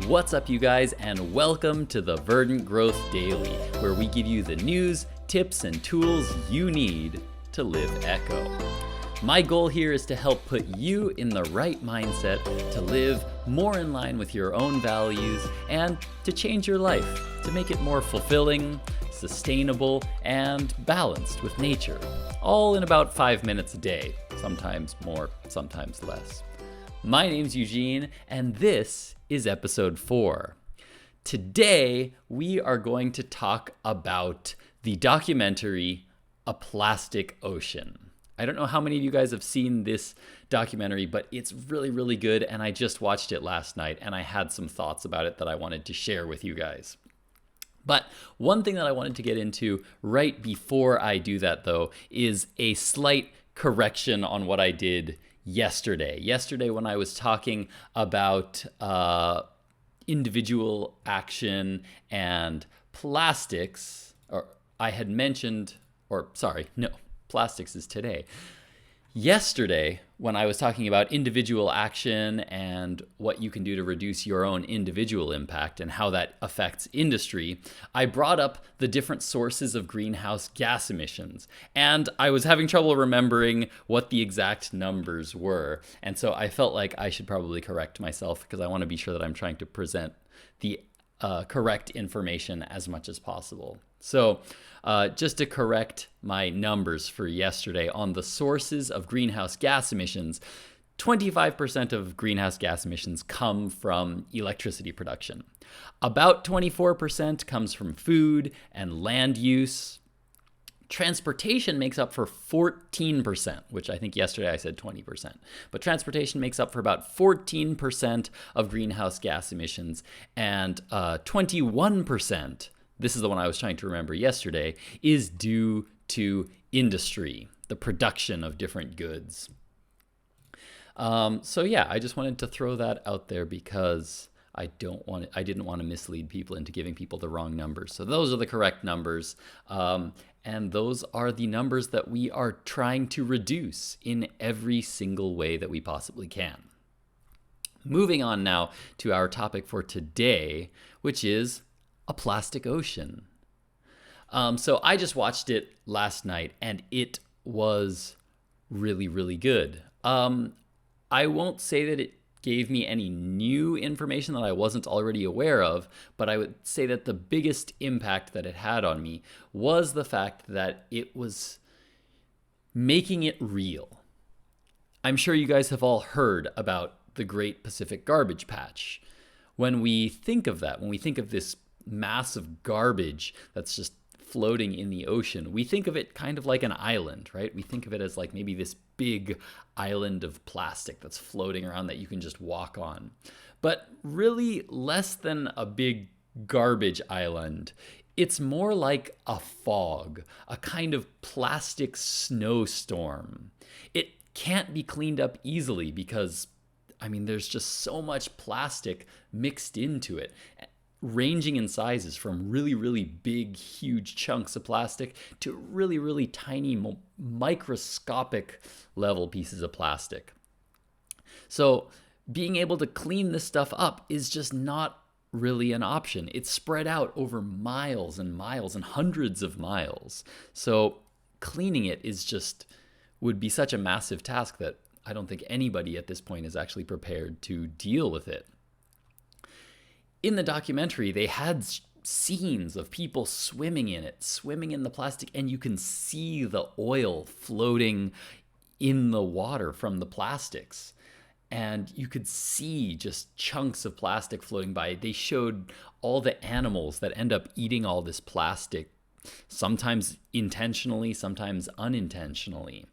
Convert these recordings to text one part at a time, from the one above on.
What's up, you guys, and welcome to the Verdant Growth Daily, where we give you the news, tips, and tools you need to live echo. My goal here is to help put you in the right mindset to live more in line with your own values and to change your life, to make it more fulfilling, sustainable, and balanced with nature, all in about 5 minutes a day, sometimes more, sometimes less. My name's Eugene, and this is episode 4. Today, we are going to talk about the documentary, A Plastic Ocean. I don't know how many of you guys have seen this documentary, but it's really, really good, and I just watched it last night, and I had some thoughts about it that I wanted to share with you guys. But one thing that I wanted to get into right before I do that, though, is a slight correction on what I did yesterday. Yesterday, when I was talking about individual action and plastics, plastics is today. Yesterday, when I was talking about individual action and what you can do to reduce your own individual impact and how that affects industry, I brought up the different sources of greenhouse gas emissions. And I was having trouble remembering what the exact numbers were. And so I felt like I should probably correct myself because I want to be sure that I'm trying to present the correct information as much as possible. So just to correct my numbers for yesterday on the sources of greenhouse gas emissions, 25% of greenhouse gas emissions come from electricity production. About 24% comes from food and land use. Transportation makes up for 14%, which I think yesterday I said 20%. But transportation makes up for about 14% of greenhouse gas emissions, and 21%, this is the one I was trying to remember yesterday, is due to industry, the production of different goods. So yeah, I just wanted to throw that out there because I didn't want to mislead people into giving people the wrong numbers. So those are the correct numbers. And those are the numbers that we are trying to reduce in every single way that we possibly can. Moving on now to our topic for today, which is a plastic ocean. So I just watched it last night, and it was really, really good. I won't say that it gave me any new information that I wasn't already aware of, but I would say that the biggest impact that it had on me was the fact that it was making it real. I'm sure you guys have all heard about the Great Pacific Garbage Patch. When we think of that, when we think of this massive garbage that's just floating in the ocean, we think of it kind of like an island, right? We think of it as like maybe this big island of plastic that's floating around that you can just walk on. But really less than a big garbage island. It's more like a fog, a kind of plastic snowstorm. It can't be cleaned up easily because, there's just so much plastic mixed into it, ranging in sizes from really, really big, huge chunks of plastic to really, really tiny, microscopic level pieces of plastic. So being able to clean this stuff up is just not really an option. It's spread out over miles and miles and hundreds of miles. So cleaning it would be such a massive task that I don't think anybody at this point is actually prepared to deal with it. In the documentary, they had scenes of people swimming in the plastic, and you can see the oil floating in the water from the plastics. And you could see just chunks of plastic floating by. They showed all the animals that end up eating all this plastic, sometimes intentionally, sometimes unintentionally.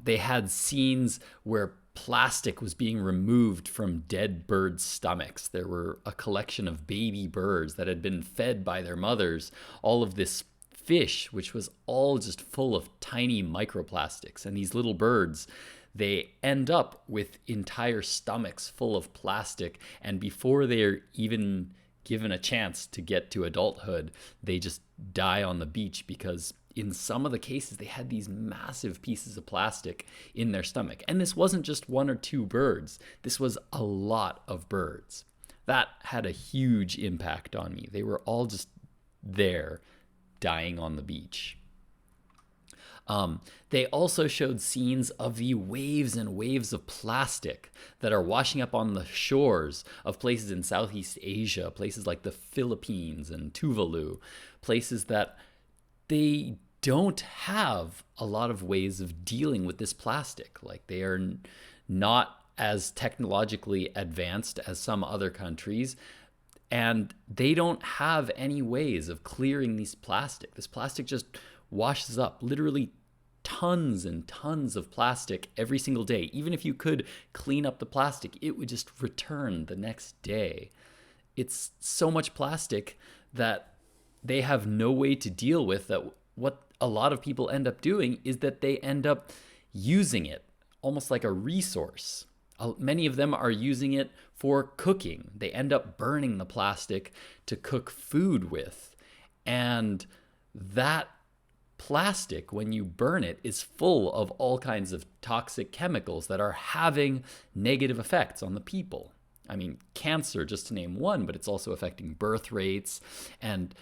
They had scenes where plastic was being removed from dead birds' stomachs. There were a collection of baby birds that had been fed by their mothers all of this fish, which was all just full of tiny microplastics. And these little birds, they end up with entire stomachs full of plastic. And before they're even given a chance to get to adulthood, they just die on the beach because in some of the cases, they had these massive pieces of plastic in their stomach. And this wasn't just one or two birds. This was a lot of birds. that had a huge impact on me. They were all just there, dying on the beach. They also showed scenes of the waves and waves of plastic that are washing up on the shores of places in Southeast Asia, places like the Philippines and Tuvalu, places that they don't have a lot of ways of dealing with this plastic. Like, they are not as technologically advanced as some other countries, and they don't have any ways of clearing these plastic. This plastic just washes up, literally tons and tons of plastic every single day. Even if you could clean up the plastic, it would just return the next day. It's so much plastic that they have no way to deal with that. What a lot of people end up doing is that they end up using it almost like a resource. Many of them are using it for cooking. They end up burning the plastic to cook food with. And that plastic, when you burn it, is full of all kinds of toxic chemicals that are having negative effects on the people. I mean, cancer, just to name one, but it's also affecting birth rates and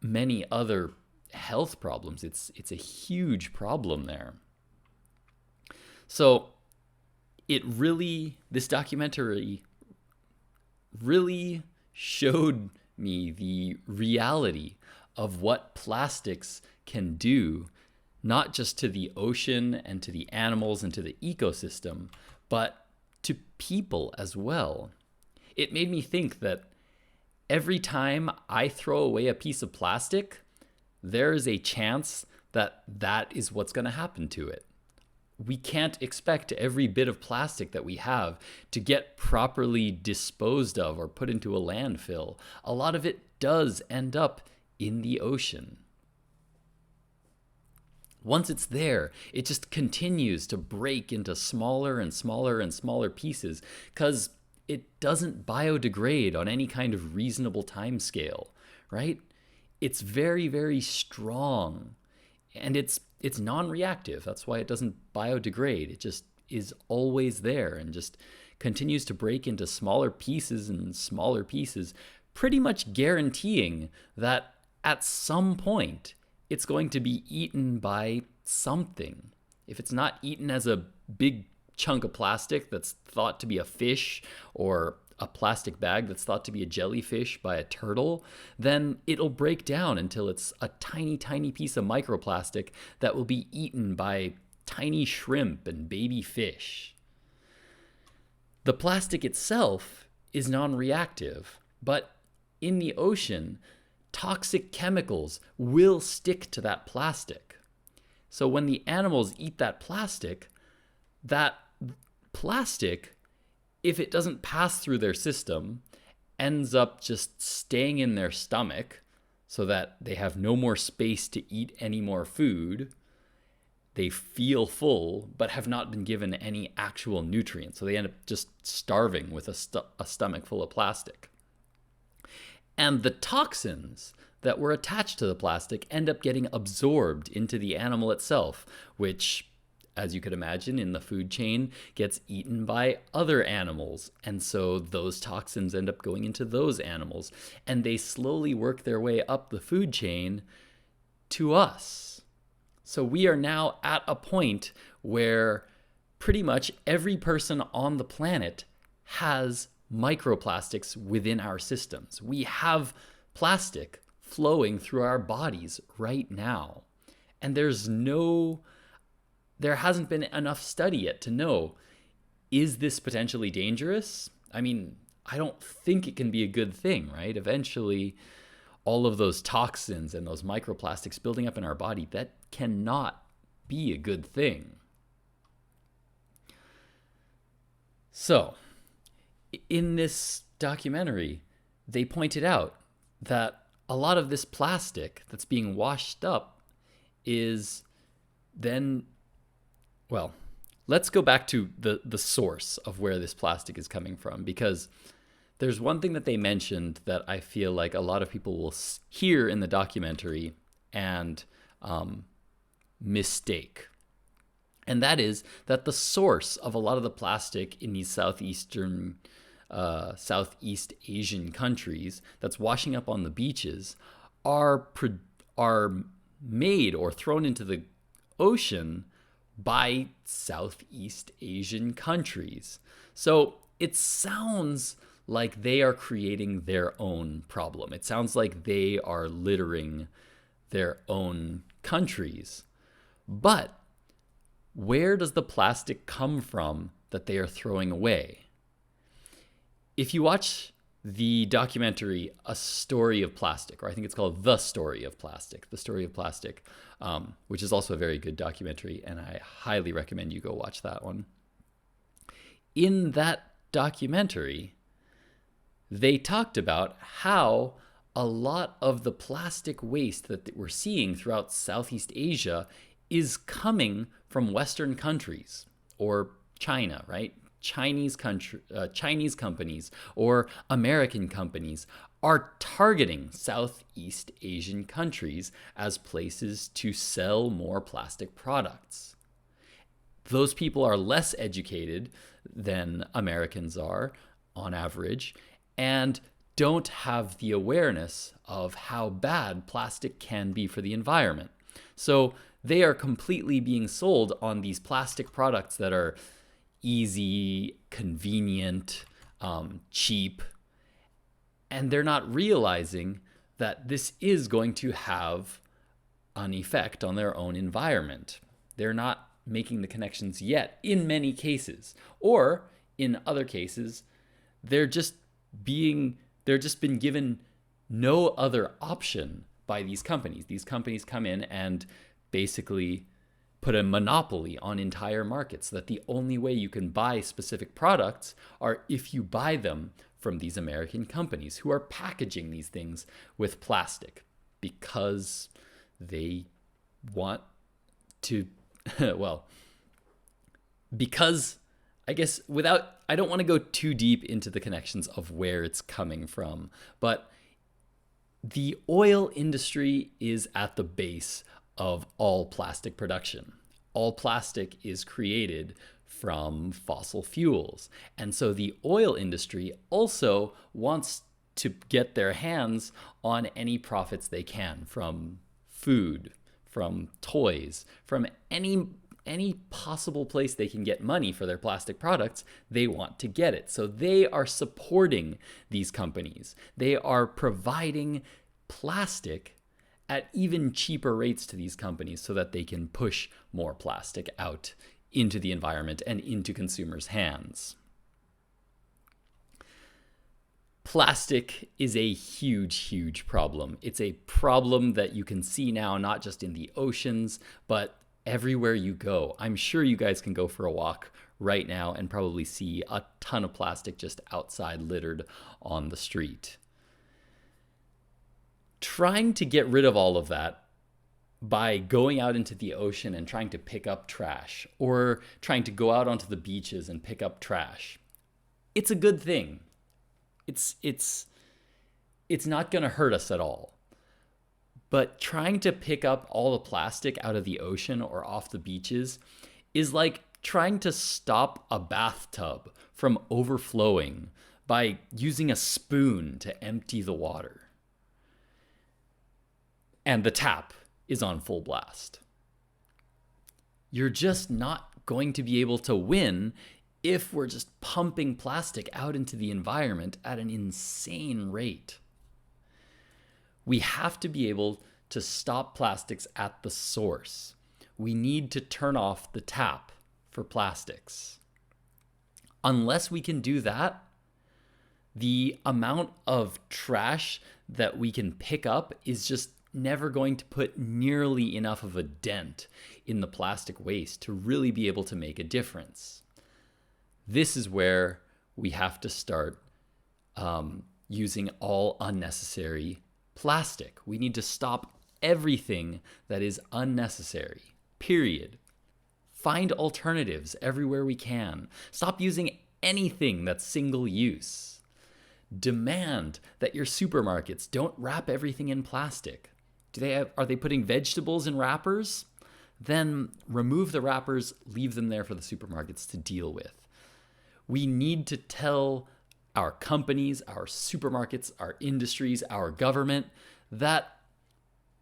many other health problems. It's a huge problem there. So this documentary really showed me the reality of what plastics can do, not just to the ocean and to the animals and to the ecosystem, but to people as well. It made me think that every time I throw away a piece of plastic, there is a chance that that is what's going to happen to it. We can't expect every bit of plastic that we have to get properly disposed of or put into a landfill. A lot of it does end up in the ocean. Once it's there, it just continues to break into smaller and smaller and smaller pieces because it doesn't biodegrade on any kind of reasonable time scale, right? It's very, very strong, and it's non-reactive. That's why it doesn't biodegrade. It just is always there and just continues to break into smaller pieces and smaller pieces, pretty much guaranteeing that at some point it's going to be eaten by something. If it's not eaten as a big chunk of plastic that's thought to be a fish, or a plastic bag that's thought to be a jellyfish by a turtle, then it'll break down until it's a tiny, tiny piece of microplastic that will be eaten by tiny shrimp and baby fish. The plastic itself is non-reactive, but in the ocean, toxic chemicals will stick to that plastic. So when the animals eat that plastic, if it doesn't pass through their system, ends up just staying in their stomach so that they have no more space to eat any more food. They feel full, but have not been given any actual nutrients. So they end up just starving with a stomach full of plastic. And the toxins that were attached to the plastic end up getting absorbed into the animal itself, which, as you could imagine, in the food chain, gets eaten by other animals. And so those toxins end up going into those animals, and they slowly work their way up the food chain to us. So we are now at a point where pretty much every person on the planet has microplastics within our systems. We have plastic flowing through our bodies right now. And there hasn't been enough study yet to know, is this potentially dangerous? I mean, I don't think it can be a good thing, right? Eventually, all of those toxins and those microplastics building up in our body, that cannot be a good thing. So, in this documentary, they pointed out that a lot of this plastic that's being washed up is then, well, let's go back to the source of where this plastic is coming from, because there's one thing that they mentioned that I feel like a lot of people will hear in the documentary and mistake. And that is that the source of a lot of the plastic in these southeastern Southeast Asian countries that's washing up on the beaches are made or thrown into the ocean by Southeast Asian countries. So it sounds like they are creating their own problem. It sounds like they are littering their own countries. But where does the plastic come from that they are throwing away? If you watch the documentary A Story of Plastic, or I think it's called The Story of Plastic, which is also a very good documentary, and I highly recommend you go watch that one. In that documentary, they talked about how a lot of the plastic waste that we're seeing throughout Southeast Asia is coming from Western countries or China, right? Chinese companies or American companies are targeting Southeast Asian countries as places to sell more plastic products. Those people are less educated than Americans are on average and don't have the awareness of how bad plastic can be for the environment. So they are completely being sold on these plastic products that are easy, convenient, cheap, and they're not realizing that this is going to have an effect on their own environment. They're not making the connections yet in many cases, or in other cases, they're just been given no other option by these companies. These companies come in and basically put a monopoly on entire markets, so that the only way you can buy specific products are if you buy them from these American companies who are packaging these things with plastic because they want to, well, because I guess I don't want to go too deep into the connections of where it's coming from, but the oil industry is at the base of all plastic production. All plastic is created from fossil fuels. And so the oil industry also wants to get their hands on any profits they can from food, from toys, from any possible place they can get money for their plastic products. They want to get it. So they are supporting these companies. They are providing plastic at even cheaper rates to these companies so that they can push more plastic out into the environment and into consumers' hands. Plastic is a huge, huge problem. It's a problem that you can see now, not just in the oceans, but everywhere you go. I'm sure you guys can go for a walk right now and probably see a ton of plastic just outside littered on the street. Trying to get rid of all of that by going out into the ocean and trying to pick up trash, or trying to go out onto the beaches and pick up trash, it's a good thing. It's not going to hurt us at all. But trying to pick up all the plastic out of the ocean or off the beaches is like trying to stop a bathtub from overflowing by using a spoon to empty the water. And the tap is on full blast. You're just not going to be able to win if we're just pumping plastic out into the environment at an insane rate. We have to be able to stop plastics at the source. We need to turn off the tap for plastics. Unless we can do that, the amount of trash that we can pick up is just never going to put nearly enough of a dent in the plastic waste to really be able to make a difference. This is where we have to start using all unnecessary plastic. We need to stop everything that is unnecessary, period. Find alternatives everywhere we can. Stop using anything that's single use. Demand that your supermarkets don't wrap everything in plastic. Are they putting vegetables in wrappers? Then remove the wrappers, leave them there for the supermarkets to deal with. We need to tell our companies, our supermarkets, our industries, our government, that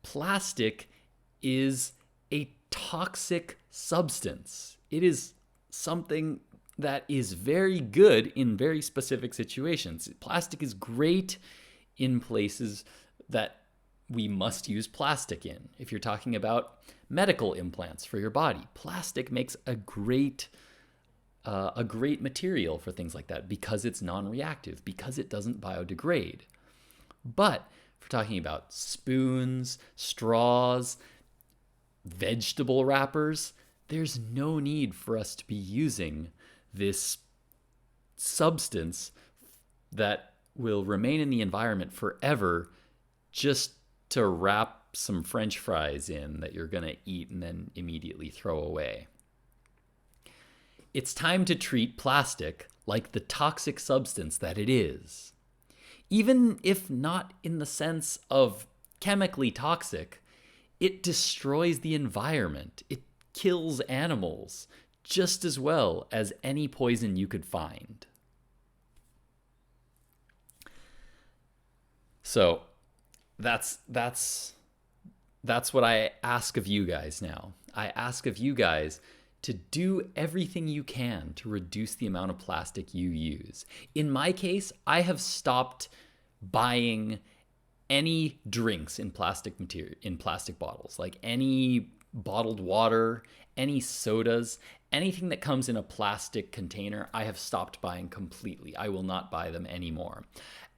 plastic is a toxic substance. It is something that is very good in very specific situations. Plastic is great in places that we must use plastic in. If you're talking about medical implants for your body, plastic makes a great material for things like that because it's non-reactive, because it doesn't biodegrade. But if we're talking about spoons, straws, vegetable wrappers, there's no need for us to be using this substance that will remain in the environment forever just to wrap some French fries in that you're going to eat and then immediately throw away. It's time to treat plastic like the toxic substance that it is. Even if not in the sense of chemically toxic, it destroys the environment. It kills animals just as well as any poison you could find. So that's what I ask of you guys now. I ask of you guys to do everything you can to reduce the amount of plastic you use. In my case, I have stopped buying any drinks in plastic bottles, like any bottled water, any sodas, anything that comes in a plastic container. I have stopped buying completely. I will not buy them anymore.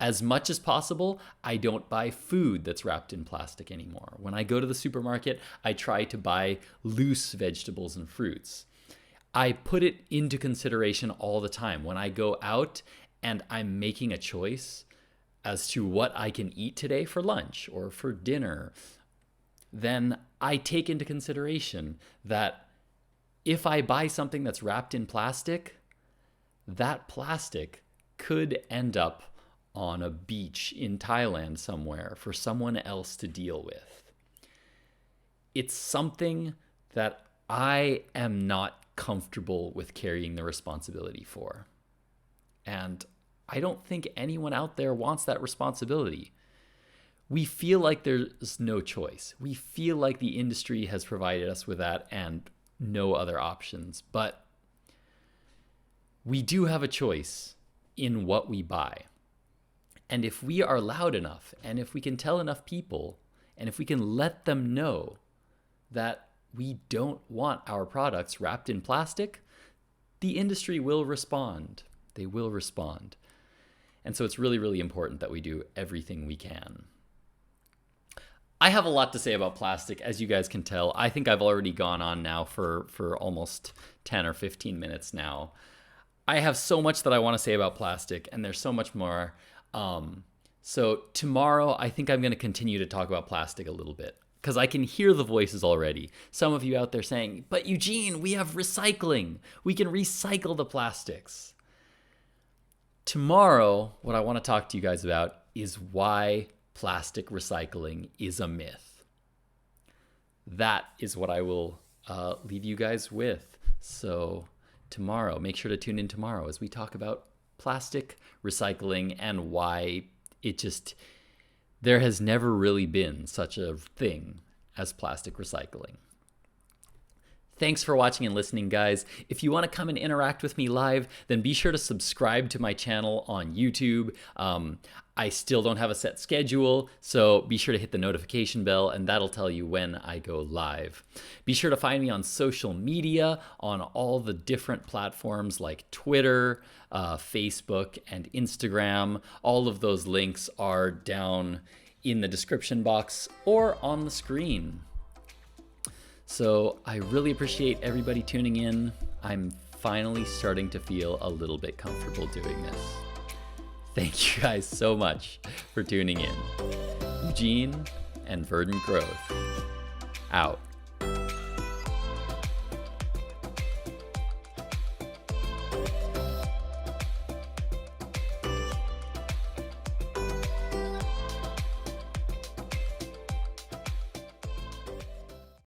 As much as possible, I don't buy food that's wrapped in plastic anymore. When I go to the supermarket, I try to buy loose vegetables and fruits. I put it into consideration all the time. When I go out and I'm making a choice as to what I can eat today for lunch or for dinner, then I take into consideration that if I buy something that's wrapped in plastic, that plastic could end up on a beach in Thailand somewhere for someone else to deal with. It's something that I am not comfortable with carrying the responsibility for. And I don't think anyone out there wants that responsibility. We feel like there's no choice. We feel like the industry has provided us with that and no other options. But we do have a choice in what we buy. And if we are loud enough, and if we can tell enough people, and if we can let them know that we don't want our products wrapped in plastic, the industry will respond. They will respond. And so it's really, really important that we do everything we can. I have a lot to say about plastic, as you guys can tell. I think I've already gone on now for almost 10 or 15 minutes now. I have so much that I want to say about plastic, and there's so much more. So tomorrow, I think I'm going to continue to talk about plastic a little bit because I can hear the voices already. Some of you out there saying, but Eugene, we have recycling. We can recycle the plastics. Tomorrow, what I want to talk to you guys about is why plastic recycling is a myth. That is what I will leave you guys with. So tomorrow, make sure to tune in tomorrow as we talk about plastic recycling and why there has never really been such a thing as plastic recycling. Thanks for watching and listening, guys. If you want to come and interact with me live, then be sure to subscribe to my channel on YouTube. I still don't have a set schedule, so be sure to hit the notification bell, and that'll tell you when I go live. Be sure to find me on social media, on all the different platforms like Twitter, Facebook, and Instagram. All of those links are down in the description box or on the screen. So I really appreciate everybody tuning in. I'm finally starting to feel a little bit comfortable doing this. Thank you guys so much for tuning in. Eugene and Verdant Growth, out.